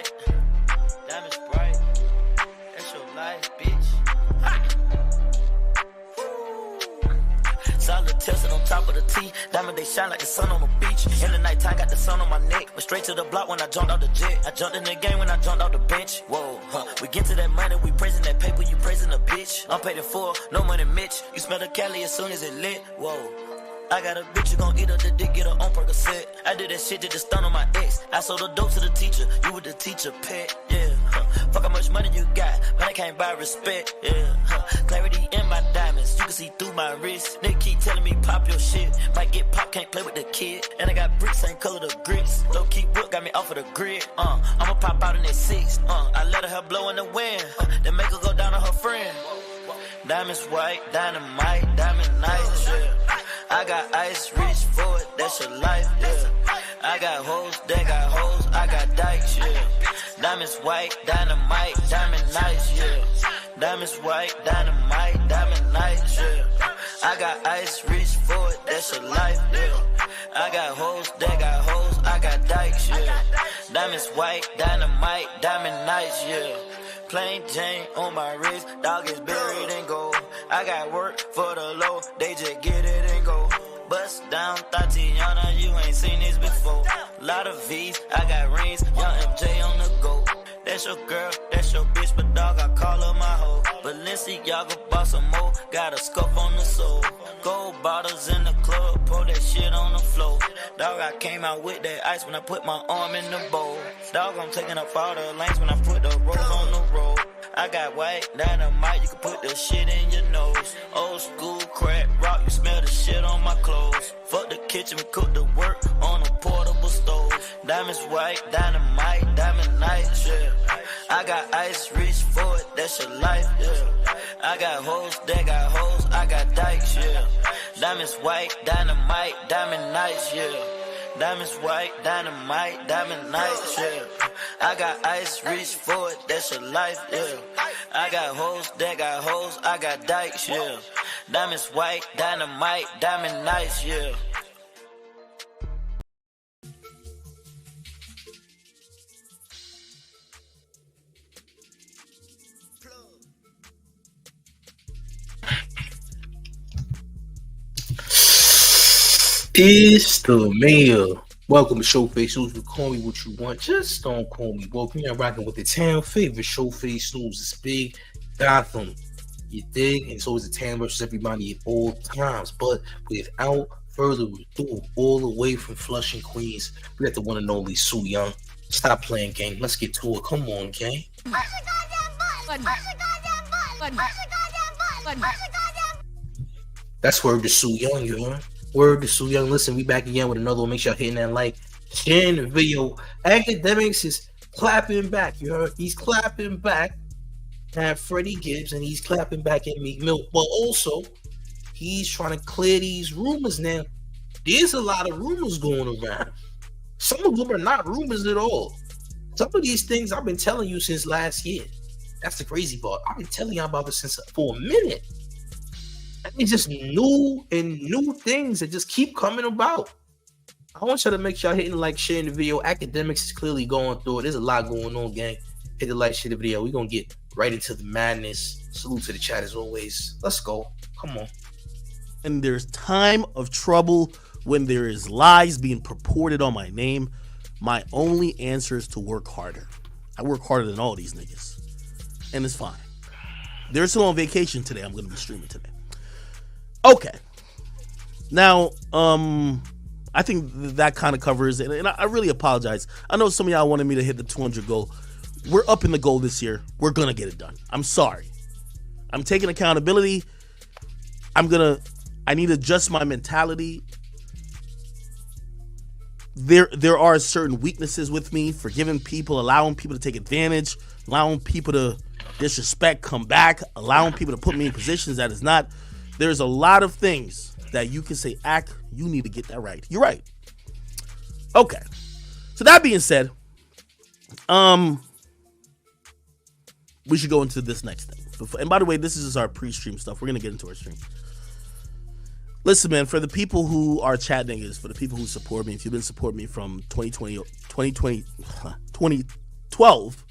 white, diamonds bright. That's your life, bitch. Solid testing on top of the T. Diamond, they shine like the sun on the beach. In the nighttime, got the sun on my neck. Went straight to the block when I jumped out the jet. I jumped in the game when I jumped out the bench. Whoa, we get to that money, we praising that paper, you praising a bitch. I'm paid in full, no money, Mitch. You smell the Cali as soon as it lit. Whoa. I got a bitch, you gon' eat her the dick, get her on Percocet. I did that shit to just stun on my ex. I sold the dope to the teacher, you with the teacher pet, yeah. Fuck how much money you got, but I can't buy respect, yeah. Clarity in my diamonds, you can see through my wrist. They keep telling me pop your shit, might get popped, can't play with the kid. And I got bricks, same color the grits. Low key book got me off of the grid, I'ma pop out in that 6, I let her blow in the wind, then make her go down on her friend. Diamonds white, dynamite, diamond nice, yeah. I got ice, reach for it, that's your life, yeah. I got hoes, they got hoes, I got dikes, yeah. Diamonds white, dynamite, diamond nice, yeah. Diamonds white, dynamite, diamond nice, yeah. I got ice, reach for it, that's your life, yeah. I got hoes, they got hoes, I got dikes, yeah. Diamonds white, dynamite, diamond nice, yeah. Plain Jane on my wrist, dog is buried in gold. I got work for the low, they just get it and go. Bust down, Tatiana, you ain't seen this before. Lot of V's, I got rings, young MJ on the go. That's your girl, that's your bitch, but dog, I call her my hoe. Balenciaga bought some more, got a scuff on the soul. Gold bottles in the club, pour that shit on the floor. Dog, I came out with that ice when I put my arm in the bowl. Dog, I'm taking up all the lanes when I put the rose on the road. I got white dynamite, you can put the shit in your nose. Old school crack rock, you smell the shit on my clothes. Fuck the kitchen, we cook the work on a portable stove. Diamonds white, dynamite, diamond nice, yeah. I got ice, reach for it, that's your life, yeah. I got hoes, they got hoes, I got dikes, yeah. Diamonds white, dynamite, diamond nice, yeah. Diamonds white, dynamite, diamond nice, yeah. I got ice, reach for it, that's your life, yeah. I got hoes, they got hoes, I got dikes, yeah. Diamonds white, dynamite, diamond nice, yeah. It's the mayor. Welcome to Showface News. You call me what you want, just don't call me woke. You're rocking with the town favorite Showface News. It's big Gotham. You dig? And it's always the town versus everybody at all times. But without further ado, all the way from Flushing, Queens, we got the one and only Sue Young. Stop playing game. Let's get to it. Come on, gang. That's word to Sue Young, you heard? Word to Sue Young. Listen, we back again with another one. Make sure y'all hitting that like, sharing the video. Akademiks is clapping back. You heard? He's clapping back at Freddie Gibbs, and he's clapping back at Meek. But also, he's trying to clear these rumors now. There's a lot of rumors going around. Some of them are not rumors at all. Some of these things I've been telling you since last year. That's the crazy part. I've been telling y'all about this for a minute. And it's just new things that just keep coming about. I want y'all to make sure y'all hitting like, sharing the video. Akademiks is clearly going through it. There's a lot going on, gang. Hit the like, share the video. We're going to get right into the madness. Salute to the chat as always. Let's go. Come on. And there's time of trouble when there is lies being purported on my name. My only answer is to work harder. I work harder than all these niggas. And it's fine. They're still on vacation today. I'm going to be streaming today. Okay. Now, I think that kind of covers it. And I really apologize. I know some of y'all wanted me to hit the 200 goal. We're up in the goal this year. We're going to get it done. I'm sorry. I'm taking accountability. I need to adjust my mentality. There are certain weaknesses with me, forgiving people, allowing people to take advantage, allowing people to disrespect, come back, allowing people to put me in positions that is not. There's a lot of things that you can say, you need to get that right. You're right. Okay. So that being said, we should go into this next thing. And by the way, this is just our pre-stream stuff. We're going to get into our stream. Listen, man, for the people who are chat niggas, for the people who support me, if you've been supporting me from 2020 2012,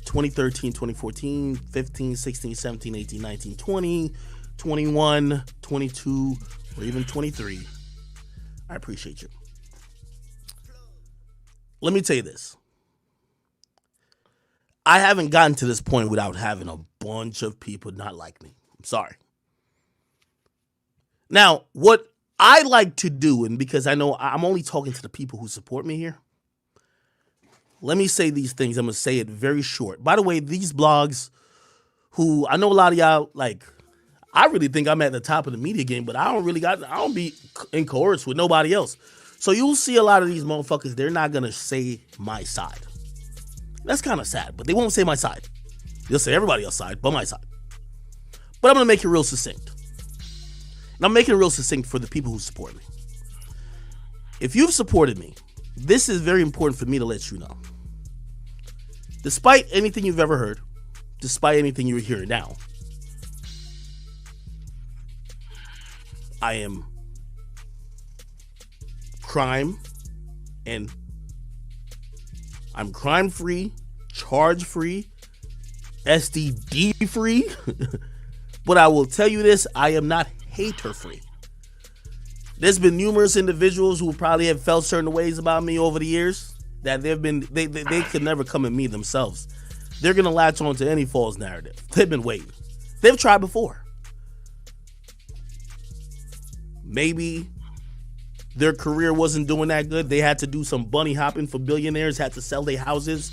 2013, 2014, 15, 16, 17, 18, 19, 20, 21, 22, or even 23. I appreciate you. Let me tell you this. I haven't gotten to this point without having a bunch of people not like me. I'm sorry. Now, what I like to do, and because I know I'm only talking to the people who support me here, let me say these things. I'm going to say it very short. By the way, these blogs, who I know a lot of y'all, like, I really think I'm at the top of the media game, but I don't be in coerce with nobody else. So you'll see a lot of these motherfuckers, they're not going to say my side. That's kind of sad, but they won't say my side. They'll say everybody else's side, but my side. But I'm going to make it real succinct. And I'm making it real succinct for the people who support me. If you've supported me, this is very important for me to let you know. Despite anything you've ever heard, despite anything you're hearing now, I am crime free, charge free, STD free. But I will tell you this, I am not hater free. There's been numerous individuals who probably have felt certain ways about me over the years that they could never come at me themselves. They're gonna latch on to any false narrative. They've been waiting. They've tried before. Maybe their career wasn't doing that good. They had to do some bunny hopping for billionaires, had to sell their houses,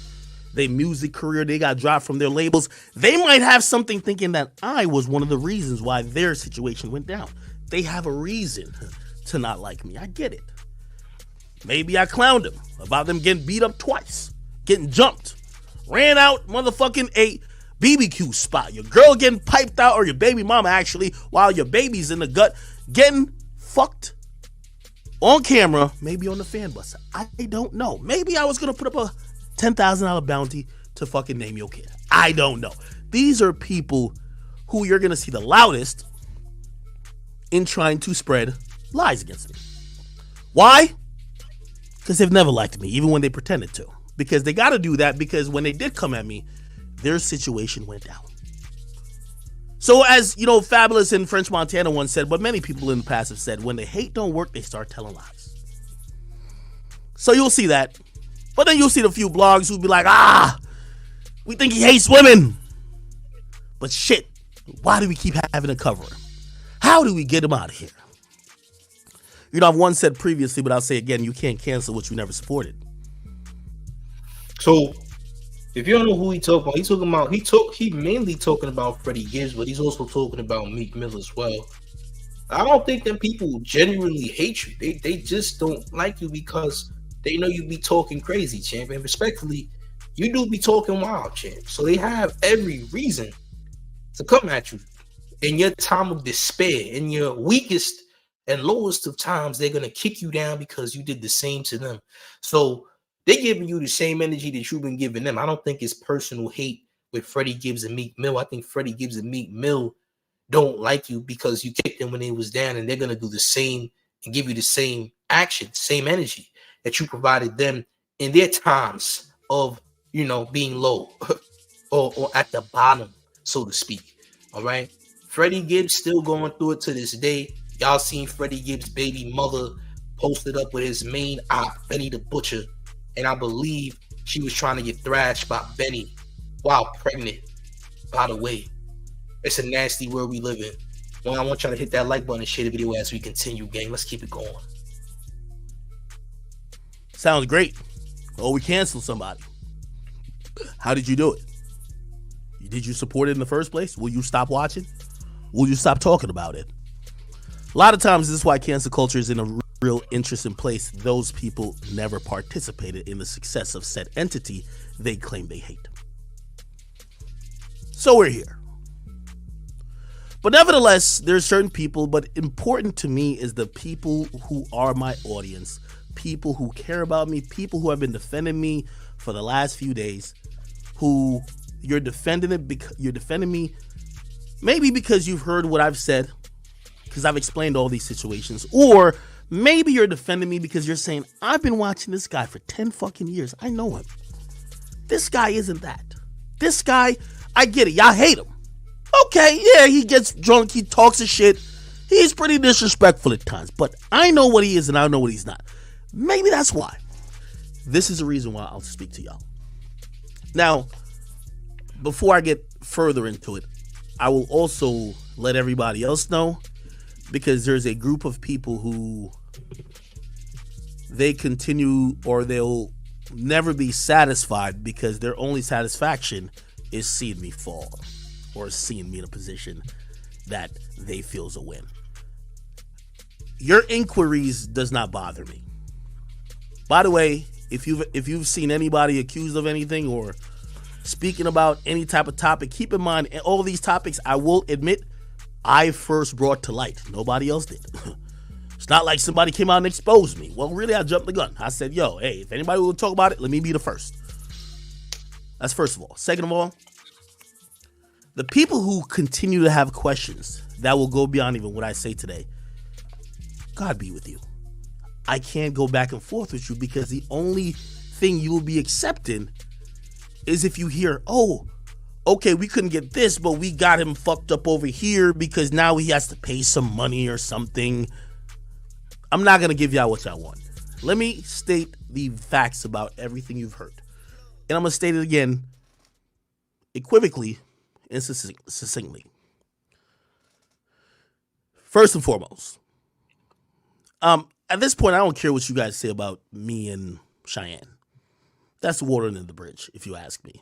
their music career, they got dropped from their labels. They might have something thinking that I was one of the reasons why their situation went down. They have a reason to not like me. I get it. Maybe I clowned them about them getting beat up twice, getting jumped, ran out motherfucking a BBQ spot, your girl getting piped out, or your baby mama actually, while your baby's in the gut, getting fucked on camera, maybe on the fan bus. I don't know. Maybe I was going to put up a $10,000 bounty to fucking name your kid. I don't know. These are people who you're going to see the loudest in trying to spread lies against me. Why? Because they've never liked me, even when they pretended to. Because they got to do that, because when they did come at me, their situation went down. So as, you know, Fabulous in French Montana once said, but many people in the past have said, when the hate don't work, they start telling lies. So you'll see that. But then you'll see the few blogs who'll be like, we think he hates women. But shit, why do we keep having to cover him? How do we get him out of here? You know, I've once said previously, but I'll say again, you can't cancel what you never supported. So, if you don't know who he mainly talking about Freddie Gibbs, but he's also talking about Meek Mill as well. I don't think that people genuinely hate you. They just don't like you because they know you be talking crazy, champ. And respectfully, you do be talking wild, champ. So they have every reason to come at you in your time of despair, in your weakest and lowest of times. They're gonna kick you down because you did the same to them. So they're giving you the same energy that you've been giving them. I don't think it's personal hate with Freddie Gibbs and Meek Mill. I think Freddie Gibbs and Meek Mill don't like you because you kicked them when they was down, and they're gonna do the same and give you the same action, same energy that you provided them in their times of, you know, being low or at the bottom, so to speak. All right. Freddie Gibbs still going through it to this day. Y'all seen Freddie Gibbs' baby mother posted up with his main op, Benny the Butcher. And I believe she was trying to get thrashed by Benny while pregnant. By the way, it's a nasty world we live in. Well, I want y'all to hit that like button and share the video as we continue, gang. Let's keep it going. Sounds great. Oh, we canceled somebody. How did you do it? Did you support it in the first place? Will you stop watching? Will you stop talking about it? A lot of times, this is why cancel culture is in a real interesting place. Those people never participated in the success of said entity they claim they hate. So we're here. But nevertheless, there's certain people, but important to me is the people who are my audience, people who care about me, people who have been defending me for the last few days, who you're defending me maybe because you've heard what I've said, because I've explained all these situations, or maybe you're defending me because you're saying, I've been watching this guy for 10 fucking years. I know him. This guy isn't that. This guy, I get it. Y'all hate him. Okay, yeah, he gets drunk. He talks his shit. He's pretty disrespectful at times. But I know what he is and I know what he's not. Maybe that's why. This is the reason why I'll speak to y'all. Now, before I get further into it, I will also let everybody else know, because there's a group of people who they continue, or they'll never be satisfied because their only satisfaction is seeing me fall or seeing me in a position that they feel is a win. Your inquiries does not bother me. By the way, if you've seen anybody accused of anything or speaking about any type of topic, keep in mind, all these topics, I will admit, I first brought to light. Nobody else did. It's not like somebody came out and exposed me. Well, really, I jumped the gun. I said, yo, hey, if anybody will talk about it, let me be the first. That's first of all. Second of all, the people who continue to have questions that will go beyond even what I say today, God be with you. I can't go back and forth with you, because the only thing you will be accepting is if you hear, oh, okay, we couldn't get this, but we got him fucked up over here because now he has to pay some money or something. I'm not going to give y'all what y'all want. Let me state the facts about everything you've heard. And I'm going to state it again equivocally and succinctly. First and foremost, at this point, I don't care what you guys say about me and Cheyenne. That's water under the bridge, if you ask me.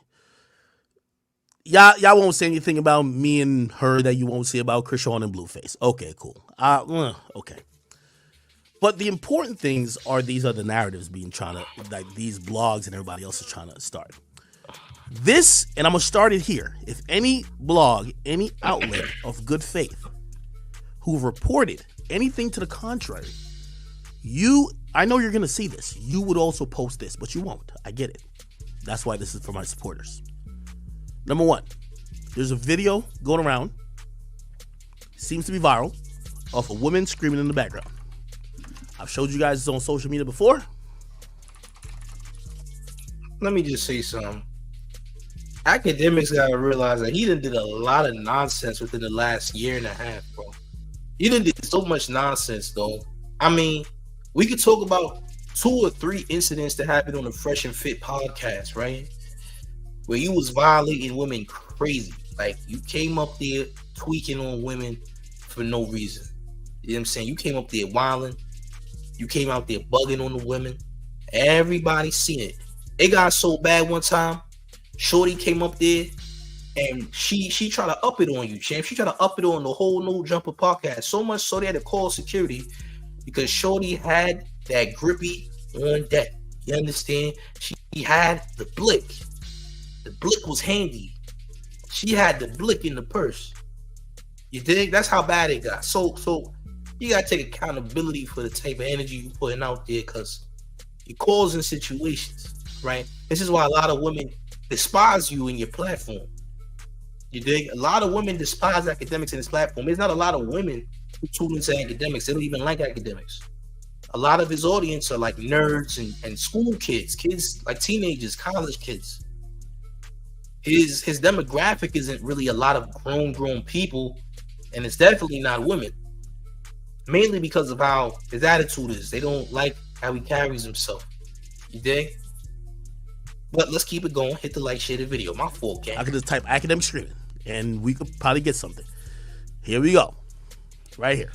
Y'all won't say anything about me and her that you won't say about Krishan and Blueface. Okay, cool. Okay. But the important things are these other narratives like these blogs and everybody else is trying to start. This, and I'm going to start it here. If any blog, any outlet of good faith who reported anything to the contrary, I know you're going to see this. You would also post this, but you won't. I get it. That's why this is for my supporters. Number one, there's a video going around, seems to be viral, of a woman screaming in the background. I've showed you guys this on social media before. Let me just say something. Akademiks gotta realize that he done did a lot of nonsense within the last year and a half, bro. He done did so much nonsense, though. I mean, we could talk about 2 or 3 incidents that happened on the Fresh and Fit podcast, right? Where you was violating women crazy. Like, you came up there tweaking on women for no reason. You know what I'm saying? You came up there wilding. You came out there bugging on the women. Everybody seen it. It got so bad one time, Shorty came up there and she tried to up it on you, champ. She tried to up it on the whole No Jumper podcast. So much so they had to call security because Shorty had that grippy on deck. You understand? She had the blick. The blick was handy. She had the blick in the purse. You dig? That's how bad it got. So you gotta take accountability for the type of energy you putting out there, because you're causing situations, right? This is why a lot of women despise you in your platform. You dig? A lot of women despise Akademiks in this platform. There's not a lot of women who tune into Akademiks. They don't even like Akademiks. A lot of his audience are like nerds and school kids like teenagers, college kids. His demographic isn't really a lot of grown people, and it's definitely not women. Mainly because of how his attitude is. They don't like how he carries himself. You dig? But let's keep it going. Hit the like, share the video. My fault, gang. I could just type academic screaming, and we could probably get something. Here we go. Right here.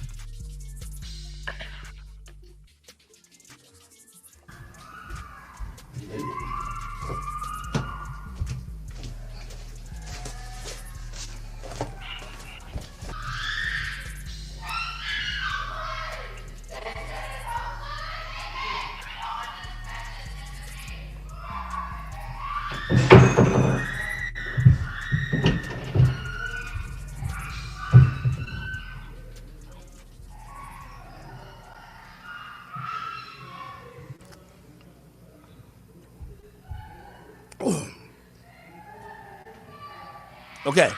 Okay.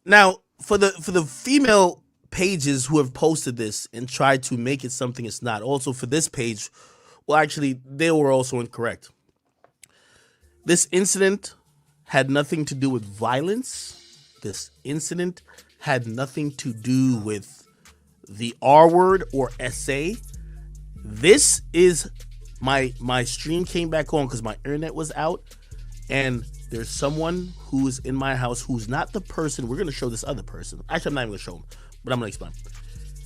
Now, for the female pages who have posted this and tried to make it something it's not, also for this page, well, actually, they were also incorrect. This incident had nothing to do with violence. This incident had nothing to do with the R word or SA. This is my stream came back on because my internet was out, and there's someone who's in my house who's not the person. We're going to show this other person. Actually, I'm not even going to show him, but I'm going to explain.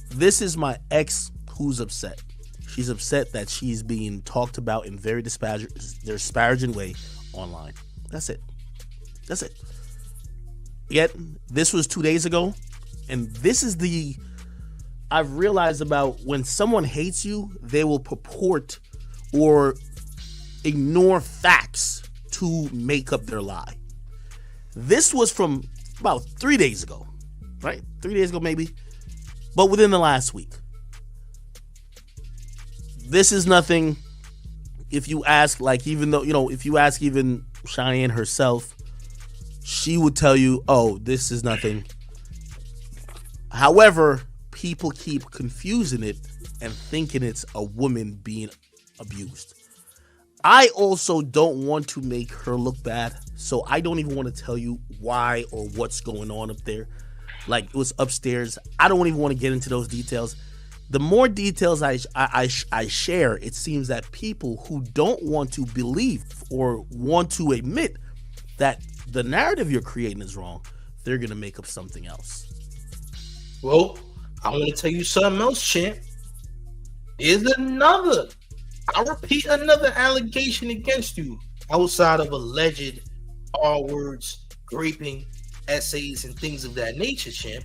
This is my ex who's upset. She's upset that she's being talked about in very disparaging way online. That's it. That's it. Yet, this was 2 days ago, and this is I've realized about when someone hates you, they will purport or ignore facts to make up their lie. This was from about 3 days ago, right? 3 days ago, maybe, but within the last week. This is nothing. If you ask, like, even though, if you ask even Cheyenne herself, she would tell you, oh, this is nothing. However, people keep confusing it and thinking it's a woman being abused. I also don't want to make her look bad, so I don't even want to tell you why or what's going on up there. Like, it was upstairs. I don't even want to get into those details. The more details I share, it seems that people who don't want to believe or want to admit that the narrative you're creating is wrong, they're going to make up something else. Well, I want to tell you something else, champ. There's another allegation against you outside of alleged R words, graping, essays, and things of that nature, champ.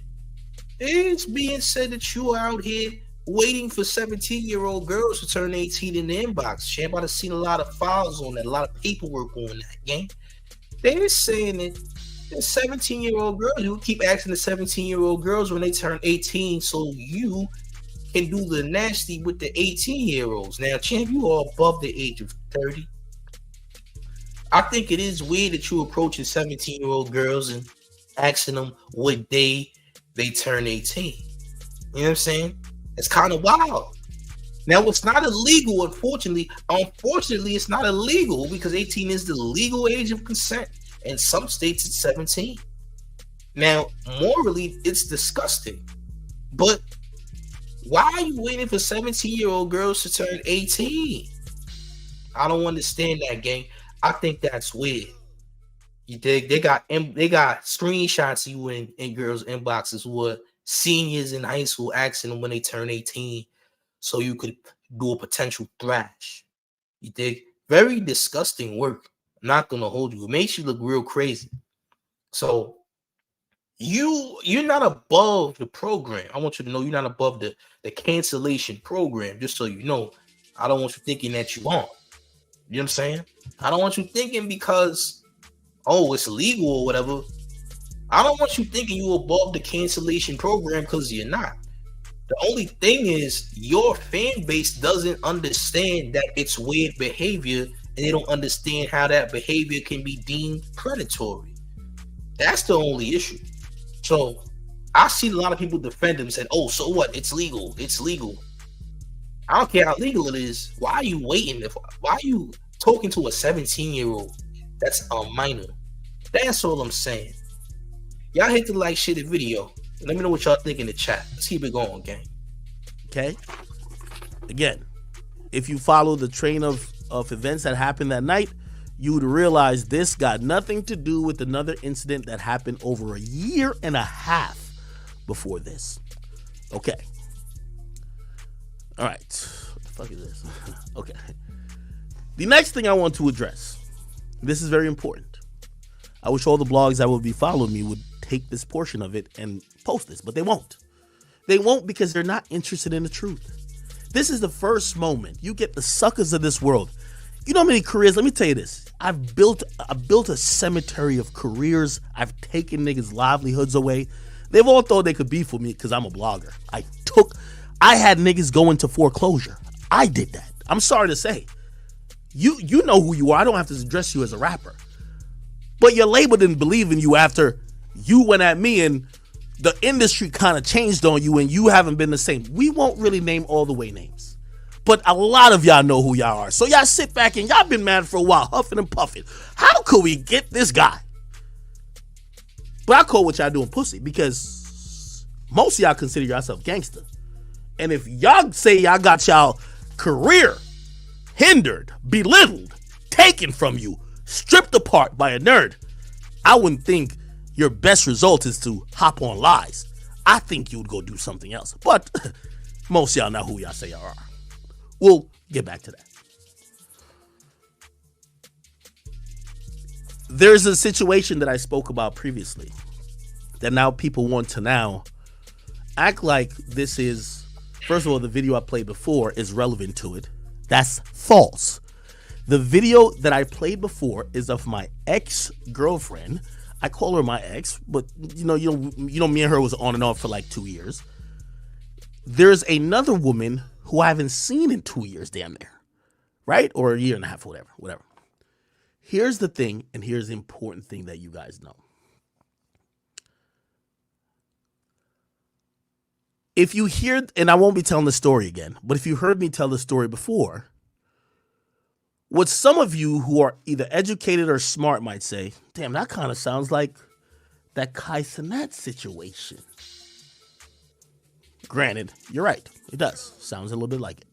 It's being said that you are out here waiting for 17-year-old girls to turn 18 in the inbox, champ. I've seen a lot of files on that, a lot of paperwork on that, gang. They're saying that the 17-year-old girls, you keep asking the 17-year-old girls when they turn 18 so you can do the nasty with the 18-year-olds. Now, champ, you are above the age of 30. I think it is weird that you approaching 17-year-old girls and asking them what day they turn 18. You know what I'm saying? It's kind of wild. Now, it's not illegal, unfortunately. Unfortunately, it's not illegal because 18 is the legal age of consent. In some states, it's 17. Now, morally, it's disgusting. But why are you waiting for 17-year-old girls to turn 18? I don't understand that, gang. I think that's weird. You dig? They got screenshots of you in girls' inboxes with seniors in high school asking them when they turn 18 so you could do a potential thrash. You dig? Very disgusting work. I'm not gonna hold you. It makes you look real crazy. So you're not above the program. I want you to know you're not above the cancellation program, just so you know. I don't want you thinking that you aren't. You know what I'm saying? I don't want you thinking because, oh, it's illegal or whatever. I don't want you thinking you're above the cancellation program because you're not. The only thing is your fan base doesn't understand that it's weird behavior, and they don't understand how that behavior can be deemed predatory. That's the only issue. So I see a lot of people defend them and said, oh, so what? It's legal. It's legal. I don't care how legal it is. Why are you waiting? Why are you talking to a 17-year-old that's a minor? That's all I'm saying. Y'all hit the like, share the video. Let me know what y'all think in the chat. Let's keep it going, gang. Okay. Again, if you follow the train of events that happened that night, you would realize this got nothing to do with another incident that happened over a year and a half before this. Okay. All right. What the fuck is this? Okay. The next thing I want to address, this is very important. I wish all the blogs that would be following me would take this portion of it and post this, but they won't. They won't because they're not interested in the truth. This is the first moment. You get the suckers of this world. You know how many careers? Let me tell you this. I've built a cemetery of careers. I've taken niggas' livelihoods away. They've all thought they could beef with me because I'm a blogger. I had niggas go into foreclosure. I did that. I'm sorry to say. You know who you are. I don't have to address you as a rapper. But your label didn't believe in you after you went at me and the industry kind of changed on you and you haven't been the same. We won't really name all the way names. But a lot of y'all know who y'all are. So y'all sit back and y'all been mad for a while, huffing and puffing. How could we get this guy? But I call what y'all doing pussy because most of y'all consider yourself gangster. And if y'all say y'all got y'all career hindered, belittled, taken from you, stripped apart by a nerd, I wouldn't think your best result is to hop on lies. I think you would go do something else. But most of y'all know who y'all say y'all are. We'll get back to that. There's a situation that I spoke about previously that now people want to now act like this is, first of all, the video I played before is relevant to it. That's false. The video that I played before is of my ex-girlfriend. I call her my ex, but you know, me and her was on and off for like 2 years. There's another woman who I haven't seen in 2 years, damn near, right? Or a year and a half, whatever. Here's the thing, and here's the important thing that you guys know. If you hear, and I won't be telling the story again, but if you heard me tell the story before, what some of you who are either educated or smart might say, damn, that kind of sounds like that Kai Cenat situation. Granted, you're right. It does. Sounds a little bit like it.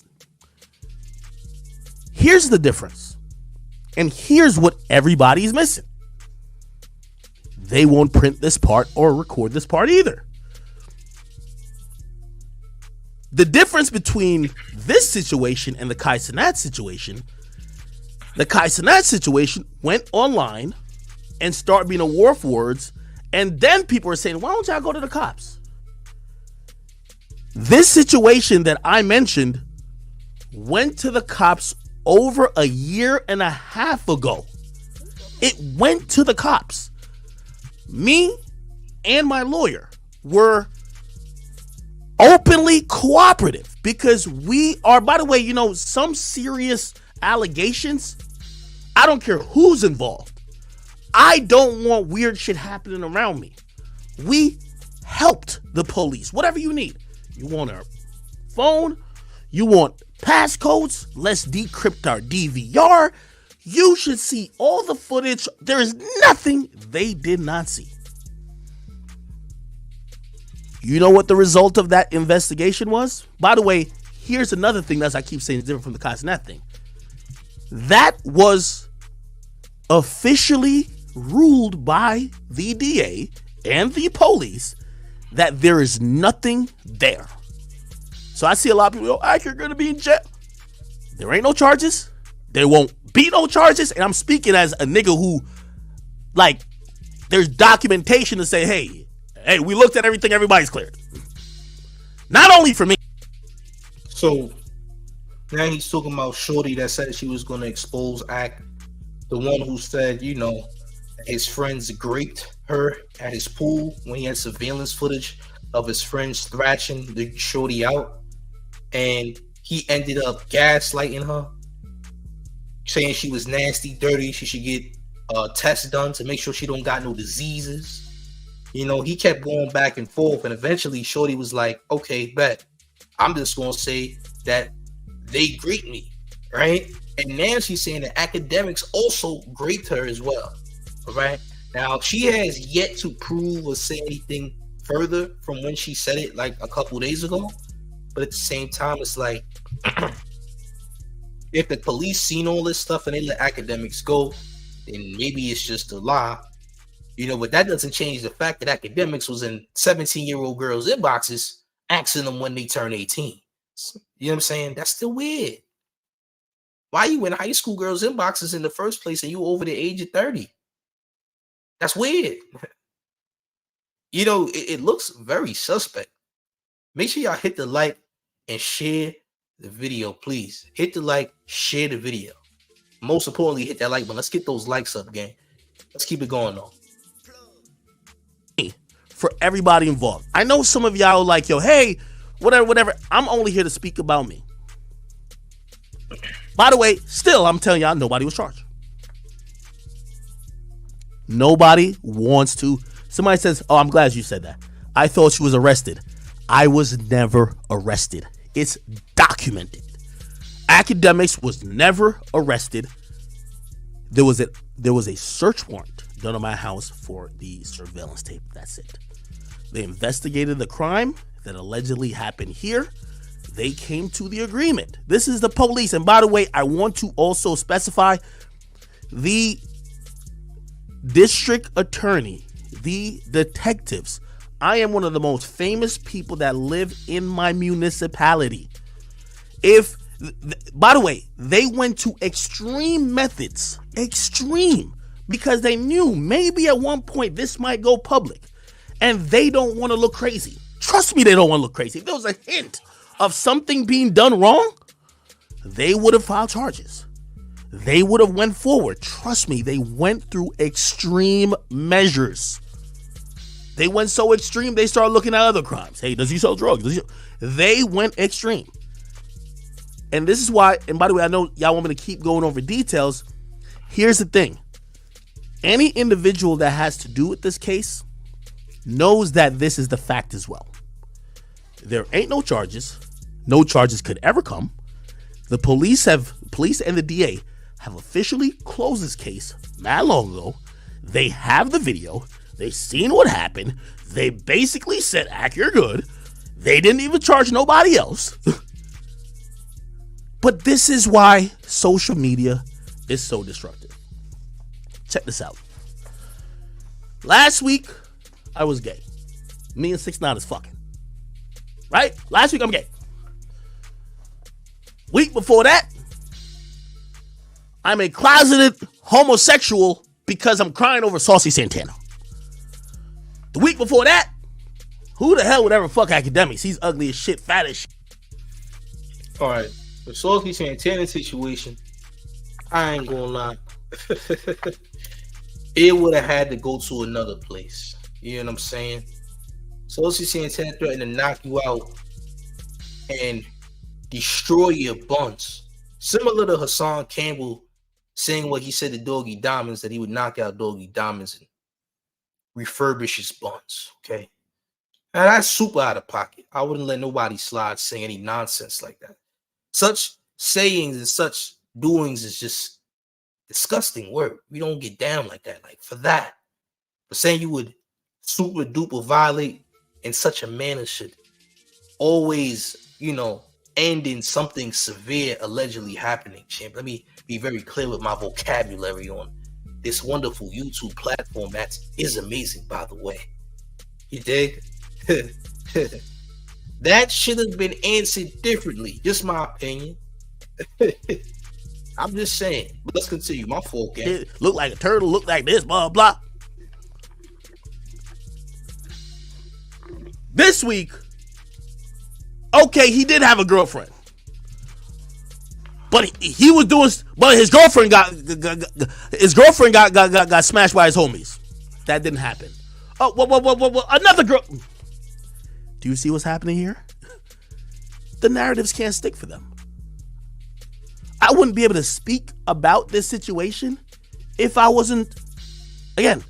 Here's the difference. And here's what everybody's missing. They won't print this part or record this part either. The difference between this situation and the Kai Cenat situation, the Kai Cenat situation went online and started being a war for words, and then people are saying, why don't y'all go to the cops? This situation that I mentioned went to the cops over a year and a half ago. It went to the cops. Me and my lawyer were openly cooperative because we are, by the way, you know, some serious allegations, I don't care who's involved. I don't want weird shit happening around me. We helped the police. Whatever you need. You want our phone? You want passcodes? Let's decrypt our DVR. You should see all the footage. There is nothing they did not see. You know what the result of that investigation was? By the way, here's another thing that I keep saying is different from the Kai Cenat thing. That was officially ruled by the DA and the police that there is nothing there. So I see a lot of people go, you're going to be in jail. There ain't no charges. There won't be no charges. And I'm speaking as a nigga who, like, there's documentation to say, hey, we looked at everything. Everybody's cleared. Not only for me. So now he's talking about Shorty that said she was going to expose Ak, the one who said, you know, his friends graped her at his pool when he had surveillance footage of his friends thrashing the Shorty out. And he ended up gaslighting her, saying she was nasty, dirty. She should get tests done to make sure she don't got no diseases. You know, he kept going back and forth, and eventually Shorty was like, okay, bet. I'm just going to say that they graped me, right? And now she's saying that Akademiks also graped her as well, all right? Now, she has yet to prove or say anything further from when she said it like a couple days ago. But at the same time, it's like, if the police seen all this stuff and they let Akademiks go, then maybe it's just a lie. You know, but that doesn't change the fact that Akademiks was in 17-year-old girls' inboxes asking them when they turn 18. You know what I'm saying? That's still weird. Why you in high school girls' inboxes in the first place and you over the age of 30? That's weird. You know, it looks very suspect. Make sure y'all hit the like and share the video, please. Hit the like, share the video. Most importantly, hit that like button. Let's get those likes up, gang. Let's keep it going, though. For everybody involved. I know some of y'all like, yo, hey, whatever. I'm only here to speak about me. By the way, still, I'm telling y'all, nobody was charged. Nobody wants to. Somebody says, oh, I'm glad you said that. I thought she was arrested. I was never arrested. It's documented. Akademiks was never arrested. There was a search warrant done on my house for the surveillance tape. That's it. They investigated the crime that allegedly happened here. They came to the agreement. This is the police. And by the way, I want to also specify the district attorney, the detectives. I am one of the most famous people that live in my municipality. By the way, they went to extreme methods, because they knew maybe at one point this might go public and they don't want to look crazy. Trust me, they don't want to look crazy. If there was a hint of something being done wrong, they would have filed charges. They would have went forward. Trust me, they went through extreme measures. They went so extreme, they started looking at other crimes. Hey, does he sell drugs? They went extreme. And this is why, and by the way, I know y'all want me to keep going over details. Here's the thing. Any individual that has to do with this case knows that this is the fact as well. There ain't no charges. No charges could ever come. The police and the DA have officially closed this case not long ago. They have the video. They seen what happened. They basically said, Ak, you're good. They didn't even charge nobody else. But this is why social media is so destructive. Check this out. Last week, I was gay. Me and 6ix9ine is fucking. Right? Last week, I'm gay. Week before that, I'm a closeted homosexual because I'm crying over Saucy Santana. The week before that, who the hell would ever fuck Akademiks? He's ugly as shit, fat as shit. All right. The Saucy Santana situation, I ain't gonna lie. It would have had to go to another place. You know what I'm saying? Saucy Santana threatened to knock you out and destroy your buns. Similar to Hassan Campbell saying what he said to Doggy Diamonds, that he would knock out Doggy Diamonds and refurbish his buns. Okay? Now that's super out of pocket. I wouldn't let nobody slide saying any nonsense like that. Such sayings and such doings is just disgusting work. We don't get down like that. Like for that, for saying you would super duper violate in such a manner should always, end in something severe allegedly happening, champ. Let me be very clear with my vocabulary on this wonderful YouTube platform that is amazing, by the way. You dig? That should have been answered differently. Just my opinion. I'm just saying. But let's continue. My fault, gang. Look like a turtle, look like this, blah, blah. This week, okay, he did have a girlfriend. But he was doing, but his girlfriend got smashed by his homies. That didn't happen. Oh, what, another girl. Do you see what's happening here? The narratives can't stick for them. I wouldn't be able to speak about this situation if I wasn't, again,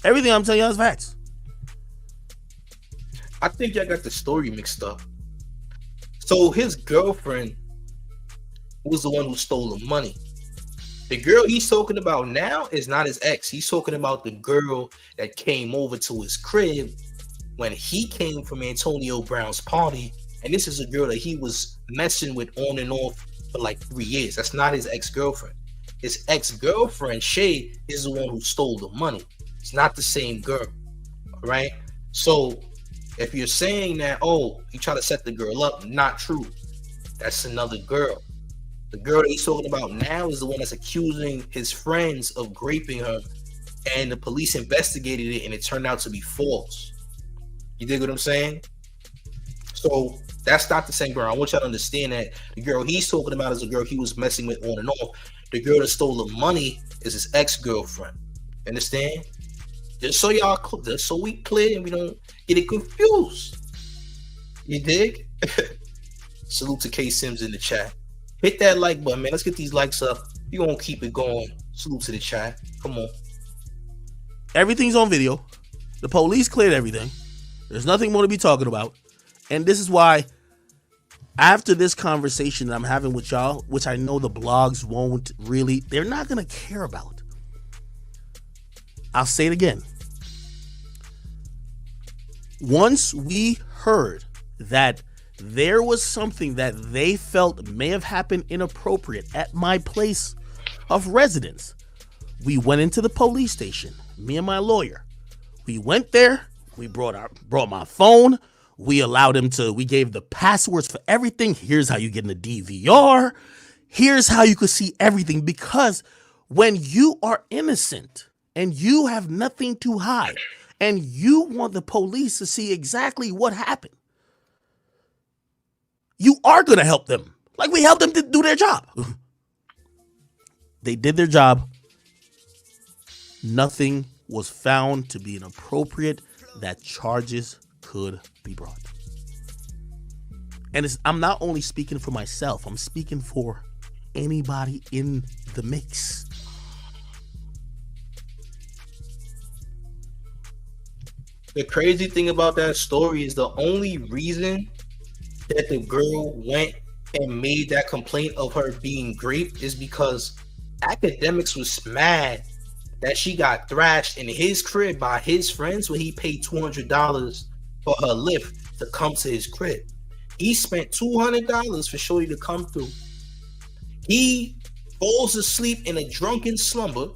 everything I'm telling you is facts. I think y'all got the story mixed up. So his girlfriend was the one who stole the money. The girl he's talking about now is not his ex. He's talking about the girl that came over to his crib when he came from Antonio Brown's party. And this is a girl that he was messing with on and off for like 3 years. That's not his ex-girlfriend. His ex-girlfriend, Shay, is the one who stole the money. It's not the same girl. All right? So if you're saying that, oh, he tried to set the girl up, not true. That's another girl. The girl that he's talking about now is the one that's accusing his friends of raping her, and the police investigated it, and it turned out to be false. You dig what I'm saying? So that's not the same girl. I want y'all to understand that the girl he's talking about is a girl he was messing with on and off. The girl that stole the money is his ex-girlfriend. Understand? Just so we clear and we don't get it confused. You dig? Salute to K Sims in the chat. Hit that like button, man. Let's get these likes up. You gonna keep it going. Salute to the chat. Come on. Everything's on video. The police cleared everything. There's nothing more to be talking about. And this is why After this conversation that I'm having with y'all, which I know the blogs won't really, they're not going to care about. I'll say it again. Once we heard that there was something that they felt may have happened inappropriate at my place of residence, we went into the police station, me and my lawyer. We went there, we brought my phone, we gave the passwords for everything. Here's how you get in the DVR. Here's how you could see everything, because when you are innocent and you have nothing to hide and you want the police to see exactly what happened, you are going to help them. Like we helped them to do their job. They did their job. Nothing was found to be inappropriate that charges could be brought. And I'm not only speaking for myself, I'm speaking for anybody in the mix. The crazy thing about that story is the only reason that the girl went and made that complaint of her being raped is because Akademiks was mad that she got thrashed in his crib by his friends when he paid $200 for her lift to come to his crib. He spent $200 for Shorty to come through. He falls asleep in a drunken slumber.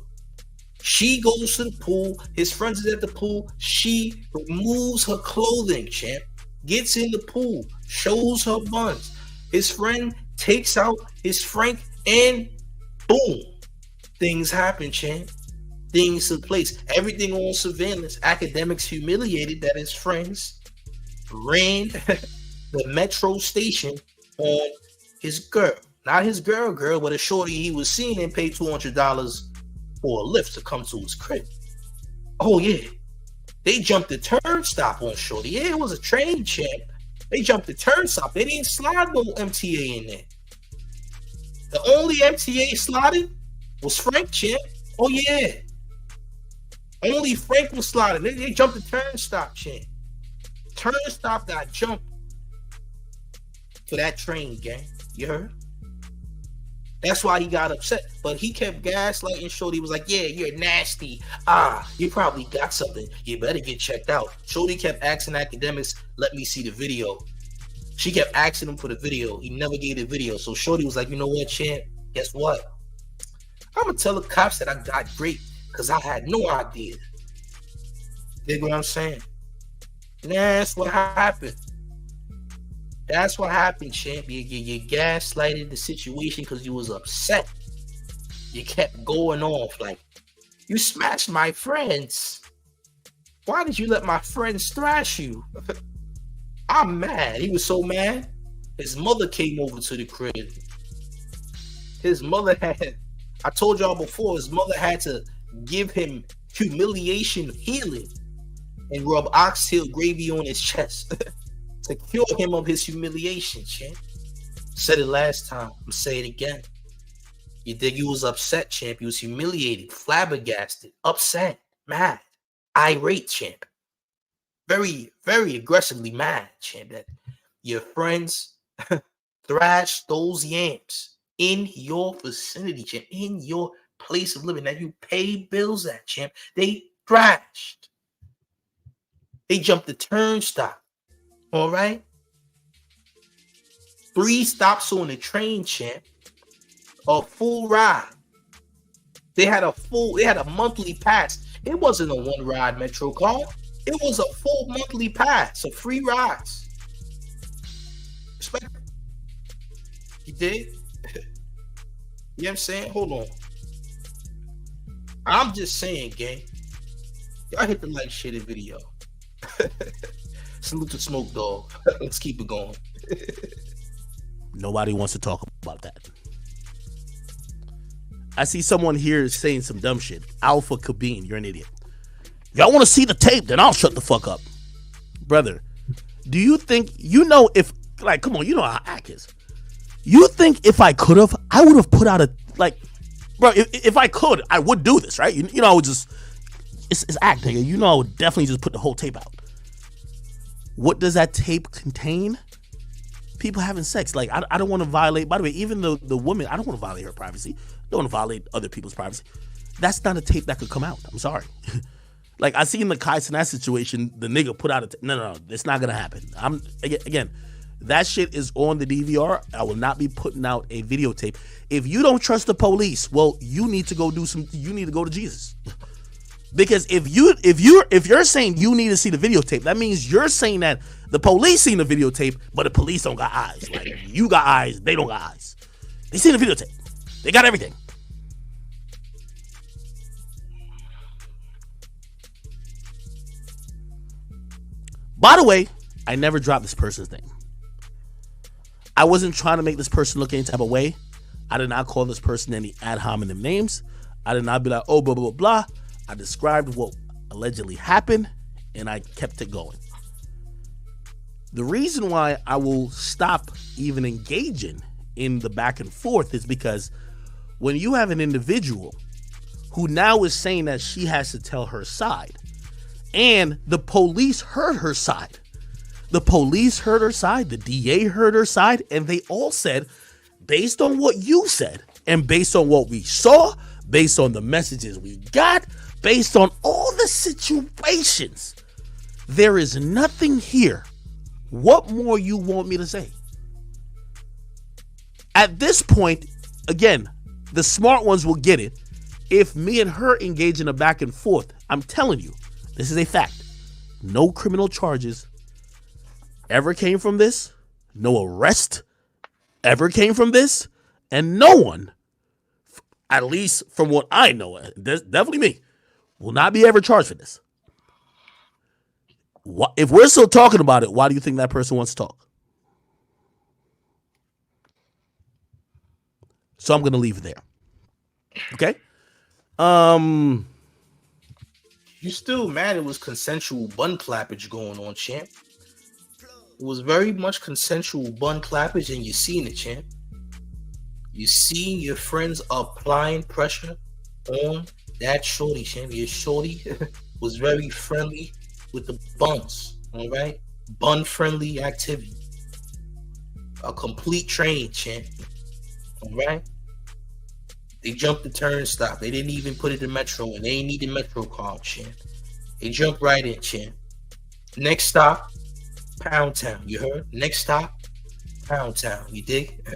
She goes to the pool. His friends is at the pool. She removes her clothing, champ. Gets in the pool. Shows her buns. His friend takes out his Frank and boom. Things happen, champ. Things took place. Everything on surveillance. Akademiks humiliated that his friends ran the metro station on his girl. Not his girl, but a shorty he was seeing and paid $200 for a lift to come to his crib. Oh yeah. They jumped the turnstile on shorty. Yeah, it was a train, champ. They jumped the turnstile. They didn't slide no MTA in there. The only MTA slotted was Frank, champ. Oh yeah. Only Frank was slotted. They jumped the turnstile, champ. Turnstile got jumped for that train, gang. You heard? That's why he got upset. But he kept gaslighting Shorty. He was like, yeah, you're nasty. You probably got something. You better get checked out. Shorty kept asking Akademiks, let me see the video. She kept asking him for the video. He never gave the video. So Shorty was like, you know what, champ? Guess what? I'm going to tell the cops that I got raped because I had no idea. You know what I'm saying? That's what happened. That's what happened, champ. You gaslighted the situation because you was upset. You kept going off like, you smashed my friends. Why did you let my friends thrash you? I'm mad. He was so mad. His mother came over to the crib. His mother I told y'all before, his mother had to give him humiliation healing and rub oxtail gravy on his chest to cure him of his humiliation, champ. Said it last time. I'm gonna say it again. You think you was upset, champ. You was humiliated, flabbergasted, upset, mad, irate, champ. Very, very aggressively mad, champ. That your friends thrashed those yams in your vicinity, champ. In your place of living that you pay bills at, champ. They thrashed. They jumped the turnstile. All right. 3 stops on the train, champ. A full ride. They had a monthly pass. It wasn't a 1-ride Metro card. It was a full monthly pass of free rides. Respect. You did? You know what I'm saying? Hold on. I'm just saying, gang. Y'all hit the like, share the video. Salute to Smoke Dog. Let's keep it going. Nobody wants to talk about that. I see someone here saying some dumb shit. Alpha Cabine, you're an idiot. Y'all want to see the tape? Then I'll shut the fuck up. Brother, do you think, if, like, come on, you know how Ack is. You think if I could have, I would have put out bro, if I could, I would do this, right? You know, I would just, it's Ack, nigga. You know, I would definitely just put the whole tape out. What does that tape contain? people having sex. Like, I don't want to violate, by the way, even the woman, I don't want to violate her privacy. Don't want to violate other people's privacy. That's not a tape that could come out. I'm sorry. Like, I seen the Kai Cenat situation, the nigga put out a tape. No, it's not going to happen. Again, that shit is on the DVR. I will not be putting out a videotape. If you don't trust the police, well, you need to go to Jesus. Because if you're saying you need to see the videotape, that means you're saying that the police seen the videotape, but the police don't got eyes. Like, you got eyes, they don't got eyes. They seen the videotape. They got everything. By the way, I never dropped this person's name. I wasn't trying to make this person look any type of way. I did not call this person any ad hominem names. I did not be like, oh, blah, blah, blah, blah. I described what allegedly happened, and I kept it going. The reason why I will stop even engaging in the back and forth is because when you have an individual who now is saying that she has to tell her side, and the police heard her side. The police heard her side, the DA heard her side, and they all said, based on what you said, and based on what we saw, based on the messages we got, based on all the situations, there is nothing here. What more you want me to say? At this point, again, the smart ones will get it. If me and her engage in a back and forth, I'm telling you, this is a fact. No criminal charges ever came from this. No arrest ever came from this. And no one, at least from what I know, definitely me, will not be ever charged for this. If we're still talking about it, why do you think that person wants to talk? So I'm going to leave it there. Okay? You still mad it was consensual bun clappage going on, champ? It was very much consensual bun clappage, and you seen it, champ. You seen your friends applying pressure on that shorty, champ. Your shorty was very friendly with the buns, all right? Bun-friendly activity. A complete train, champ, all right? They jumped the turnstile. They didn't even put it in Metro, and they ain't need the Metro card, champ. They jumped right in, champ. Next stop, Pound Town. You heard? Next stop, Pound Town. You dig?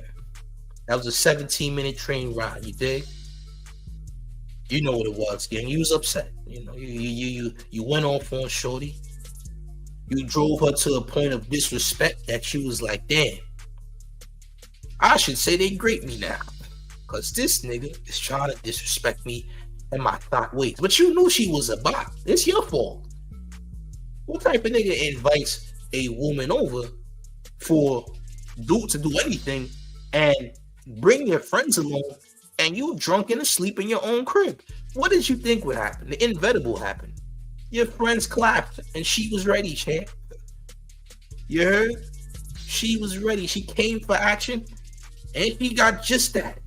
That was a 17-minute train ride. You dig? You know what it was, gang. You was upset. You know, you went off on shorty. You drove her to a point of disrespect that she was like, damn. I should say they grate me now. Because this nigga is trying to disrespect me and my thought ways. But you knew she was a bot. It's your fault. What type of nigga invites a woman over to do anything and bring your friends along and you drunk and asleep in your own crib? What did you think would happen? The inevitable happened. Your friends clapped and she was ready, champ. You heard? She was ready. She came for action and she got just that.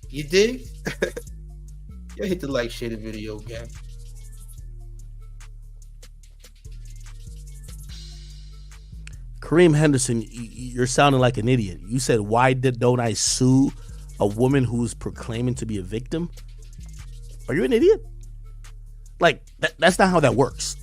You dig? Yeah, hit the like, share the video, gang. Kareem Henderson, you're sounding like an idiot. You said, why don't I sue a woman who's proclaiming to be a victim? Are you an idiot? Like, that's not how that works.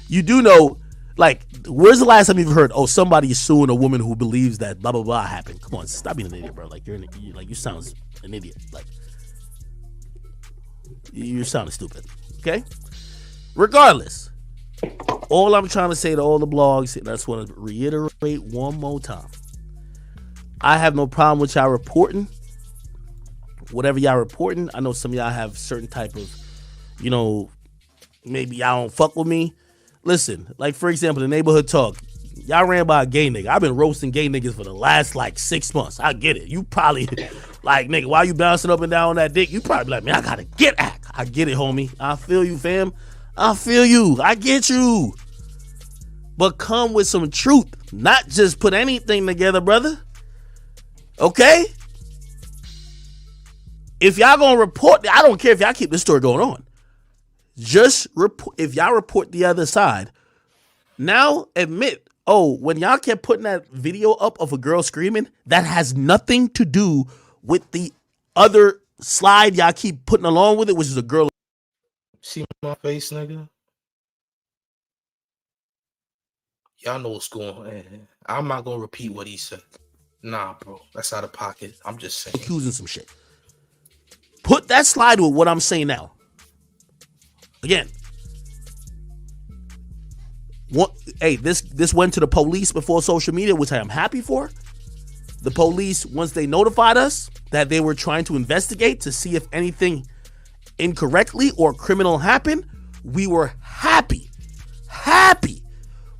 You do know, like, where's the last time you've heard, oh, somebody is suing a woman who believes that blah, blah, blah happened? Come on, stop being an idiot, bro. Like, you sound an idiot. Like, you're sounding stupid. Okay? Regardless, all I'm trying to say to all the blogs, and I just want to reiterate one more time, I have no problem with y'all reporting whatever y'all reporting. I know some of y'all have certain type of, maybe y'all don't fuck with me. Listen, like, for example, the neighborhood talk, y'all ran by a gay nigga. I've been roasting gay niggas for the last 6 months. I get it. You probably like, nigga, why you bouncing up and down on that dick? You probably like, man, I gotta get act. I get it, homie. I feel you, fam. I feel you. I get you. But come with some truth. Not just put anything together, brother. Okay? If y'all gonna report, I don't care if y'all keep this story going on. Just report. If y'all report the other side, now admit, oh, when y'all kept putting that video up of a girl screaming, that has nothing to do with the other slide y'all keep putting along with it, which is a girl. See my face, nigga? Y'all know what's going on. I'm not gonna repeat what he said. Nah, bro, that's out of pocket. I'm just saying. Accusing some shit. Put that slide with what I'm saying now. Again. This went to the police before social media, which I am happy for. The police, once they notified us that they were trying to investigate to see if anything incorrectly or criminal happened, we were happy.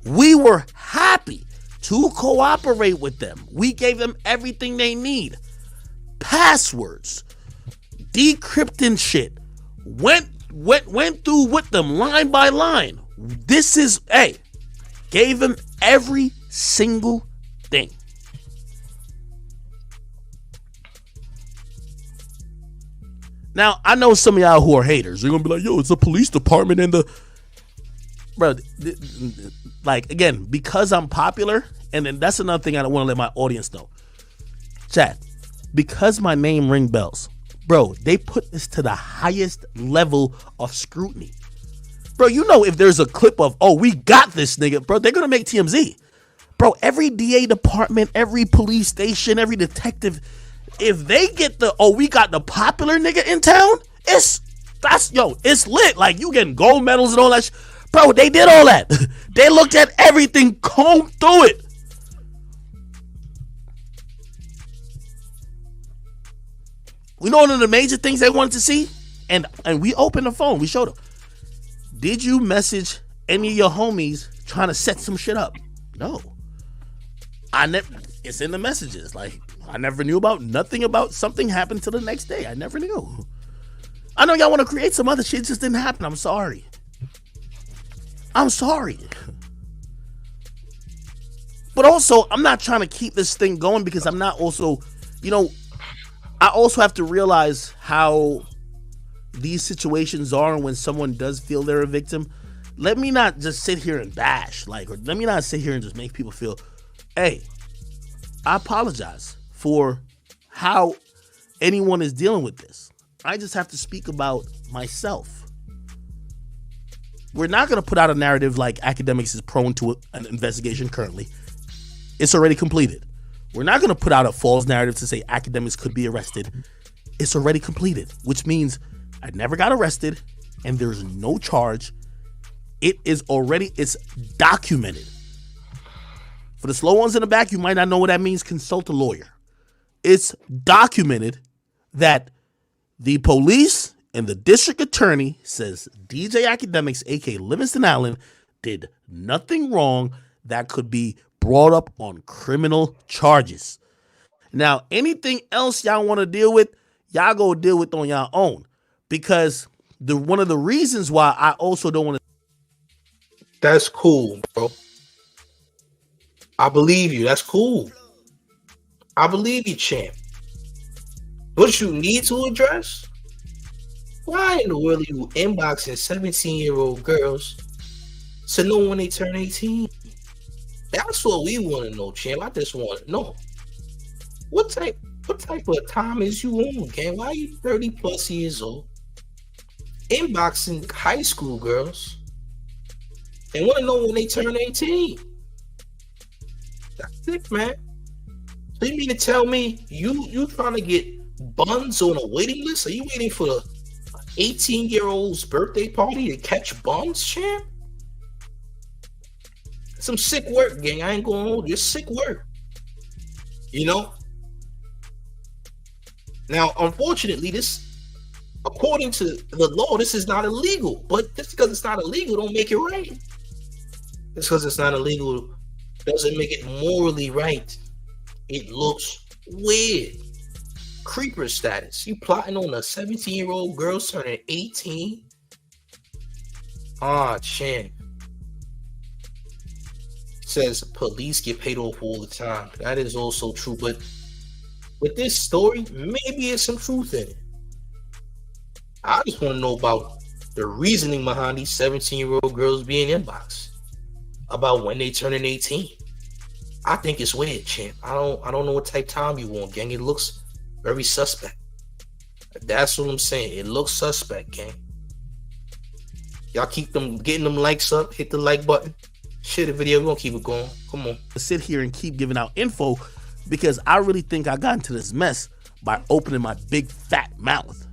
We were happy to cooperate with them. We gave them everything they need. Passwords, decrypting shit. Went through with them line by line. Gave them every single thing. Now, I know some of y'all who are haters. They're going to be like, yo, it's a police department and the... Bro, like, again, because I'm popular, and then that's another thing I don't want to let my audience know. Chat, because my name ring bells, bro, they put this to the highest level of scrutiny. Bro, you know if there's a clip of, oh, we got this nigga, bro, they're going to make TMZ. Bro, every DA department, every police station, every detective, if they get the, oh, we got the popular nigga in town, it's lit. Like, you getting gold medals and all that shit. Bro, they did all that. They looked at everything, combed through it. We know one of the major things they wanted to see, and we opened the phone. We showed them. Did you message any of your homies trying to set some shit up? No. It's in the messages. Like, I never knew about nothing about something happened till the next day. I never knew. I know y'all want to create some other shit. It just didn't happen. I'm sorry. But also, I'm not trying to keep this thing going because I'm not also, I also have to realize how these situations are when someone does feel they're a victim. Let me not just sit here and bash, or let me not sit here and just make people feel, hey, I apologize for how anyone is dealing with this. I just have to speak about myself. We're not going to put out a narrative like Akademiks is prone to an investigation currently. It's already completed. We're not going to put out a false narrative to say Akademiks could be arrested. It's already completed, which means I never got arrested and there's no charge. It's documented. For the slow ones in the back, you might not know what that means. Consult a lawyer. It's documented that the police and the district attorney says DJ Akademiks, aka Livingston Allen, did nothing wrong that could be brought up on criminal charges. Now, anything else y'all want to deal with, y'all go deal with on your own. Because one of the reasons why I also don't want to. That's cool, bro. I believe you. That's cool. I believe you, champ. What you need to address? Why in the world are you inboxing 17-year-old girls to know when they turn 18? That's what we want to know, champ. I just want to know. What type of time is you on, gang? Why are you 30 plus years old inboxing high school girls and want to know when they turn 18? That's it, man. So you mean to tell me you trying to get buns on a waiting list? Are you waiting for the 18-year-old's birthday party to catch buns, champ? Some sick work, gang. I ain't going to hold you. Sick work. Now, unfortunately, this, according to the law, this is not illegal. But just because it's not illegal, don't make it right. Just because it's not illegal doesn't make it morally right. It looks weird. Creeper status. You plotting on a 17-year-old girl turning 18? Champ. Says police get paid off all the time. That is also true, but with this story, maybe there's some truth in it. I just want to know about the reasoning behind these 17-year-old girls being inboxed about when they turning 18. I think it's weird, champ. I don't know what type of time you want, gang. It looks very suspect. That's what I'm saying. It looks suspect, gang. Y'all keep them getting them likes up. Hit the like button. Share the video. We're gonna keep it going. Come on. Sit here and keep giving out info because I really think I got into this mess by opening my big fat mouth.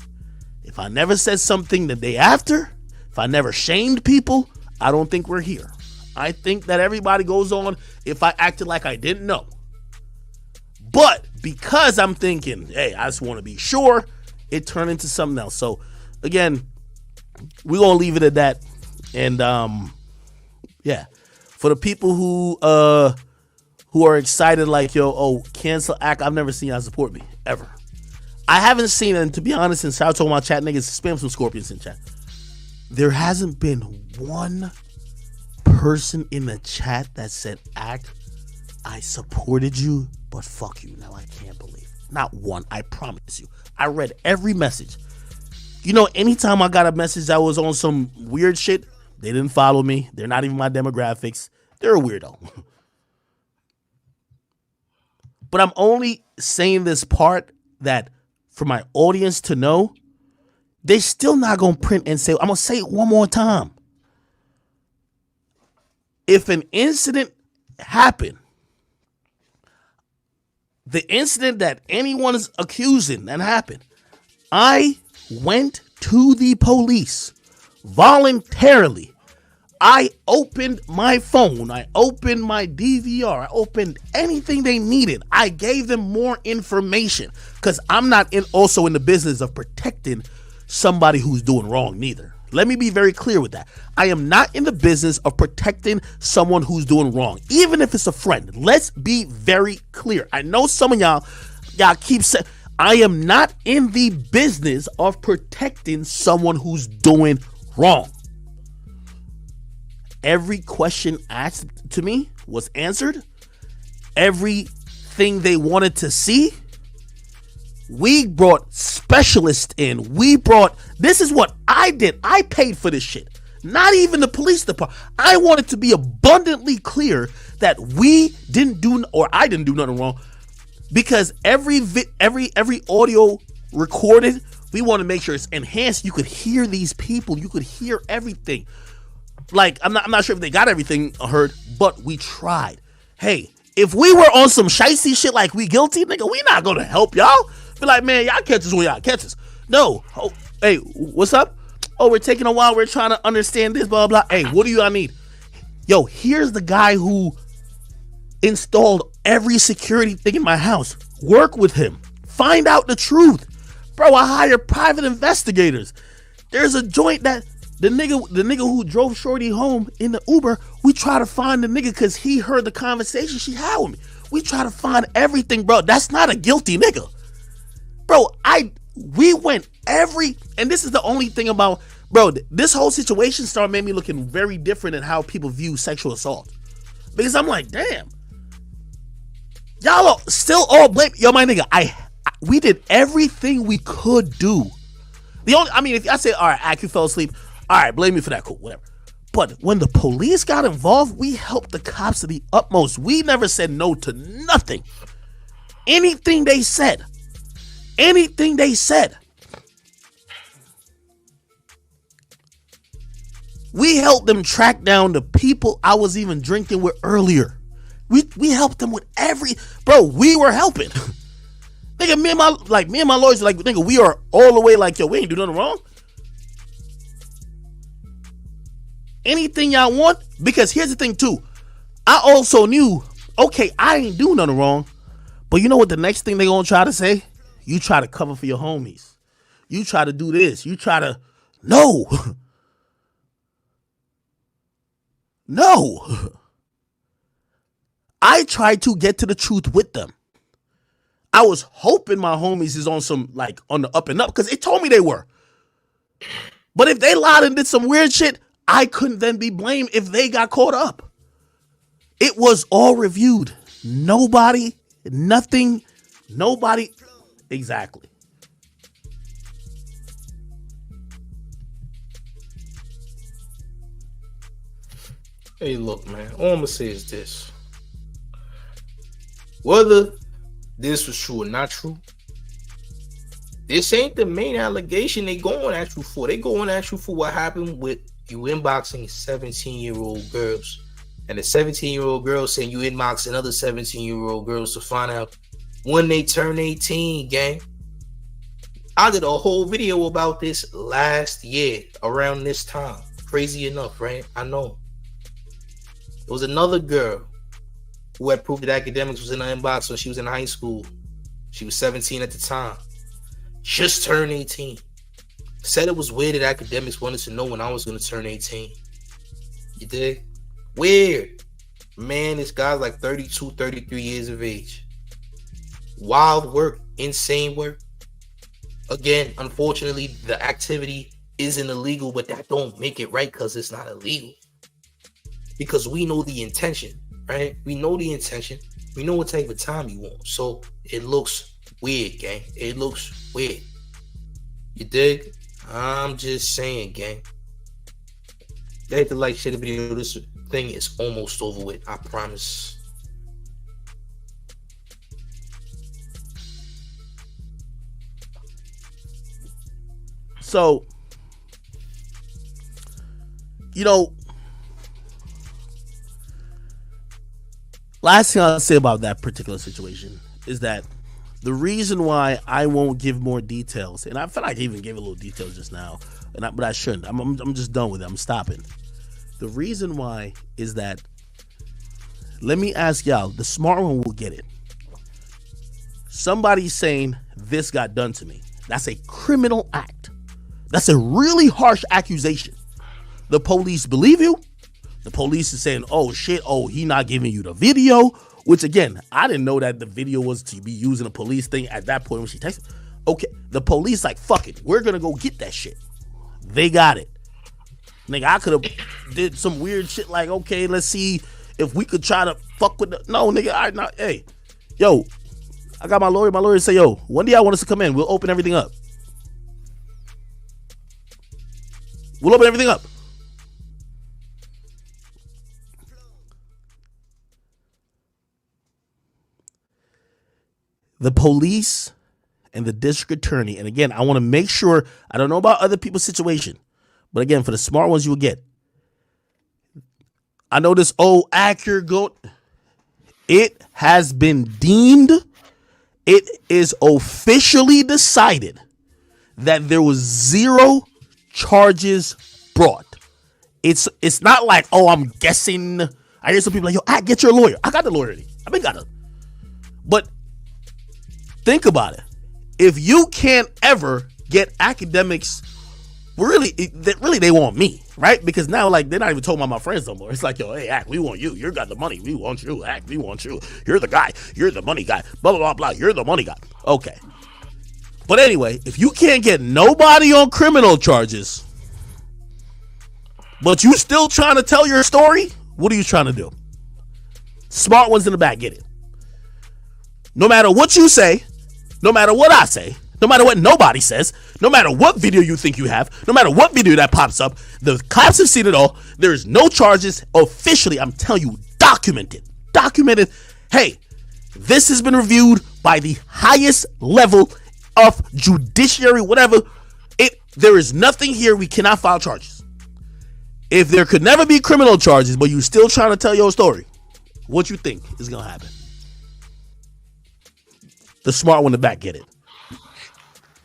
If I never said something the day after, if I never shamed people, I don't think we're here. I think that everybody goes on if I acted like I didn't know. But because I'm thinking, hey, I just want to be sure, it turned into something else. So again, we're gonna leave it at that. And yeah. For the people who are excited, like, yo, cancel act, I've never seen y'all support me, ever. I haven't seen it, and to be honest, since I told my chat niggas spam some scorpions in chat, there hasn't been one person in the chat that said, act, I supported you, but fuck you. Now I can't believe it. Not one, I promise you. I read every message. You know, anytime I got a message that was on some weird shit, they didn't follow me. They're not even my demographics. They're a weirdo. But I'm only saying this part that for my audience to know, they're still not going to print and say, I'm going to say it one more time. If an incident happened, the incident that anyone is accusing that happened, I went to the police voluntarily. I opened my phone. I opened my DVR. I opened anything they needed. I gave them more information because I'm not also in the business of protecting somebody who's doing wrong neither. Let me be very clear with that. I am not in the business of protecting someone who's doing wrong, even if it's a friend. Let's be very clear. I know some of y'all keep saying, I am not in the business of protecting someone who's doing wrong. Every question asked to me was answered. Everything they wanted to see, we brought specialists in. This is what I did. I paid for this shit. Not even the police department. I wanted to be abundantly clear that we didn't do, or I didn't do nothing wrong, because every audio recorded, we want to make sure it's enhanced. You could hear these people. You could hear everything. Like, I'm not sure if they got everything heard, but we tried. Hey, if we were on some shicey shit like we guilty, nigga, we not gonna help y'all. Be like, man, y'all catch us when y'all catch us. No. Oh, hey, what's up? Oh, we're taking a while. We're trying to understand this, blah, blah. Hey, what do y'all need? Yo, here's the guy who installed every security thing in my house. Work with him. Find out the truth. Bro, I hire private investigators. There's a joint that the nigga who drove Shorty home in the Uber, we try to find the nigga because he heard the conversation she had with me. We try to find everything, bro. That's not a guilty nigga. Bro, we went and this is the only thing about, bro, this whole situation made me looking very different in how people view sexual assault. Because I'm like, damn. Y'all are still all blame. Yo, my nigga, we did everything we could do. If I say, all right, you fell asleep, all right, blame me for that, cool, whatever. But when the police got involved, we helped the cops to the utmost. We never said no to nothing. Anything they said. We helped them track down the people I was even drinking with earlier. We helped them with we were helping. Nigga, me and my lawyers are like, nigga, we are all the way like, yo, we ain't do nothing wrong. Anything y'all want, because here's the thing too. I also knew, okay, I ain't do nothing wrong, but you know what the next thing they gonna try to say? You try to cover for your homies. You try to do this. You try to, no. No. I tried to get to the truth with them. I was hoping my homies is on some, like, on the up and up, because they told me they were. But if they lied and did some weird shit, I couldn't then be blamed if they got caught up. It was all reviewed. Nobody, exactly. Hey, look, man. All I'm gonna say is this: Whether this was true or not true, this ain't the main allegation they going at you for. They going at you for what happened with you inboxing 17-year-old girls. And the 17-year-old girls saying you inboxing other 17-year-old girls to find out when they turn 18, gang. I did a whole video about this last year around this time. Crazy enough, right? I know. There was another girl who had proved that Akademiks was in her inbox when she was in high school. She was 17 at the time. Just turned 18. Said it was weird that Akademiks wanted to know when I was going to turn 18. You dig? Weird. Man, this guy's like 32, 33 years of age. Wild work. Insane work. Again, unfortunately, the activity isn't illegal, but that don't make it right because it's not illegal. Because we know the intention, right? We know the intention. We know what type of time you want. So it looks weird, gang. It looks weird. You dig? I'm just saying, gang. They hit the like, share the video. This thing is almost over with. I promise. So, you know, last thing I'll say about that particular situation is that the reason why I won't give more details, and I feel like I even gave a little details just now, but I shouldn't. I'm just done with it. I'm stopping. The reason why is that, let me ask y'all, the smart one will get it. Somebody saying this got done to me. That's a criminal act. That's a really harsh accusation. The police believe you. The police is saying, oh shit, oh, he not giving you the video. Which again, I didn't know that the video was to be using a police thing at that point when she texted. Okay, the police like, fuck it, we're gonna go get that shit. They got it. Nigga, I could have did some weird shit like, okay, let's see if we could try to fuck with the... No, nigga, I not... Hey, yo, I got my lawyer. My lawyer say, yo, one day I want us to come in. We'll open everything up. We'll open everything up. The police and the district attorney, and again, I want to make sure, I don't know about other people's situation, but again, for the smart ones you will get. I know this old accurate goat. It has been deemed, it is officially decided that there was zero charges brought. It's not like, oh, I'm guessing. I hear some people like, yo, I get your lawyer. I got the lawyer already. I've been got it. But think about it. If you can't ever get Akademiks, really they want me, right? Because now, like, they're not even talking about my friends no more. It's like, yo, hey, Ak, we want you. You got the money. We want you. Ak, we want you. You're the guy. You're the money guy. Blah, blah, blah, blah. You're the money guy. Okay. But anyway, if you can't get nobody on criminal charges, but you still trying to tell your story, what are you trying to do? Smart ones in the back get it. No matter what you say, no matter what I say, no matter what nobody says, no matter what video you think you have, no matter what video that pops up, the cops have seen it all. There's no charges officially. I'm telling you, documented. Hey, this has been reviewed by the highest level of judiciary, whatever. There is nothing here. We cannot file charges. If there could never be criminal charges, but you still trying to tell your story, what you think is going to happen? The smart one in the back get it.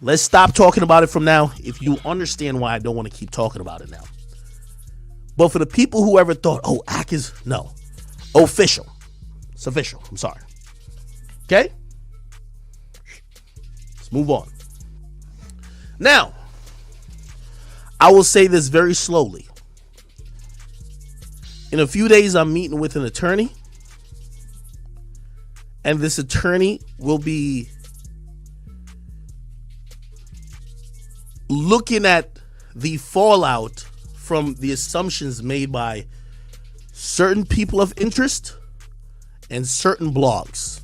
Let's stop talking about it from now. If you understand why I don't want to keep talking about it now. But for the people who ever thought, oh, Ak is, no. Official. It's official. I'm sorry. Okay? Let's move on. Now, I will say this very slowly. In a few days, I'm meeting with an attorney. And this attorney will be looking at the fallout from the assumptions made by certain people of interest and certain blogs.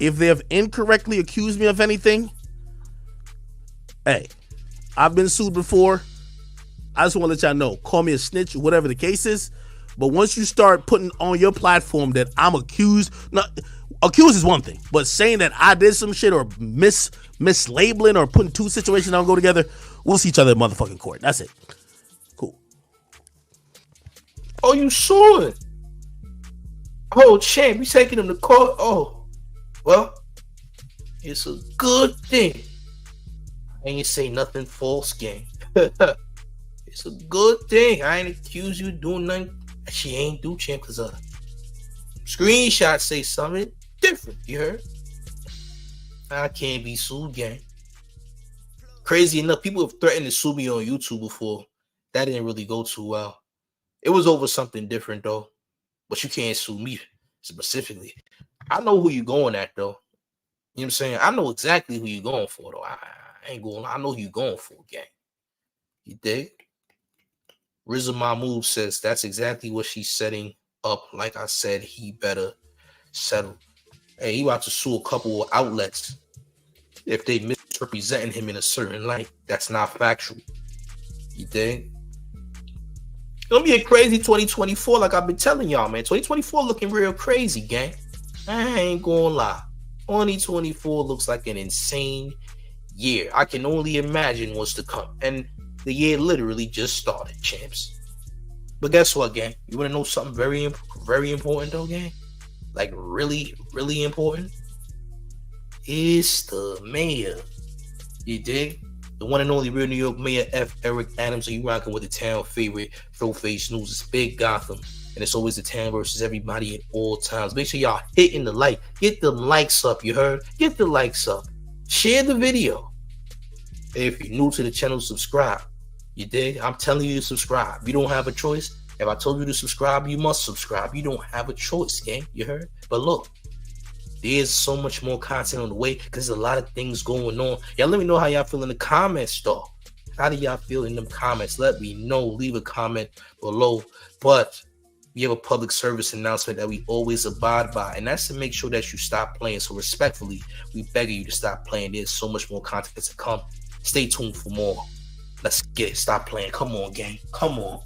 If they have incorrectly accused me of anything, hey, I've been sued before. I just want to let y'all know. Call me a snitch, whatever the case is. But once you start putting on your platform that I'm accused, accused is one thing, but saying that I did some shit or mislabeling or putting two situations that don't go together, we'll see each other in motherfucking court. That's it. Cool. Oh, you saw it. Oh, champ, you taking him to court? Oh, well, it's a good thing. I ain't say nothing false, gang. It's a good thing. I ain't accuse you of doing nothing that she ain't do, champ, because screenshots say something different, you heard? I can't be sued, gang. Crazy enough, people have threatened to sue me on YouTube before. That didn't really go too well. It was over something different, though. But you can't sue me specifically. I know who you're going at, though. You know what I'm saying? I know exactly who you're going for, though. I ain't going. I know who you're going for, gang. You dig? RZA Mahmood says that's exactly what she's setting up. Like I said, he better settle. Hey, he about to sue a couple of outlets if they misrepresenting him in a certain light. That's not factual. You dig? It's gonna be a crazy 2024, like I've been telling y'all, man. 2024 looking real crazy, gang. I ain't gonna lie. 2024 looks like an insane year. I can only imagine what's to come. And the year literally just started, champs. But guess what, gang? You want to know something very important, though, gang? Like, really, really important? It's the mayor. You dig? The one and only real New York Mayor F. Eric Adams. Are you rocking with the town favorite Showface News? It's Big Gotham. And it's always the town versus everybody at all times. Make sure y'all hitting the like. Get the likes up, you heard? Get the likes up. Share the video. If you're new to the channel, subscribe. You dig? I'm telling you to subscribe. You don't have a choice. If I told you to subscribe, you must subscribe. You don't have a choice, gang. You heard? But look, there's so much more content on the way because there's a lot of things going on. Y'all let me know how y'all feel in the comments, though. How do y'all feel in them comments? Let me know. Leave a comment below. But we have a public service announcement that we always abide by, and that's to make sure that you stop playing. So respectfully, we beg you to stop playing. There's so much more content to come. Stay tuned for more. Let's get it. Stop playing. Come on, gang. Come on.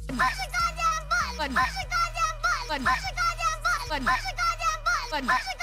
Push the goddamn button. Push the goddamn button. Push the goddamn button. Push the goddamn button.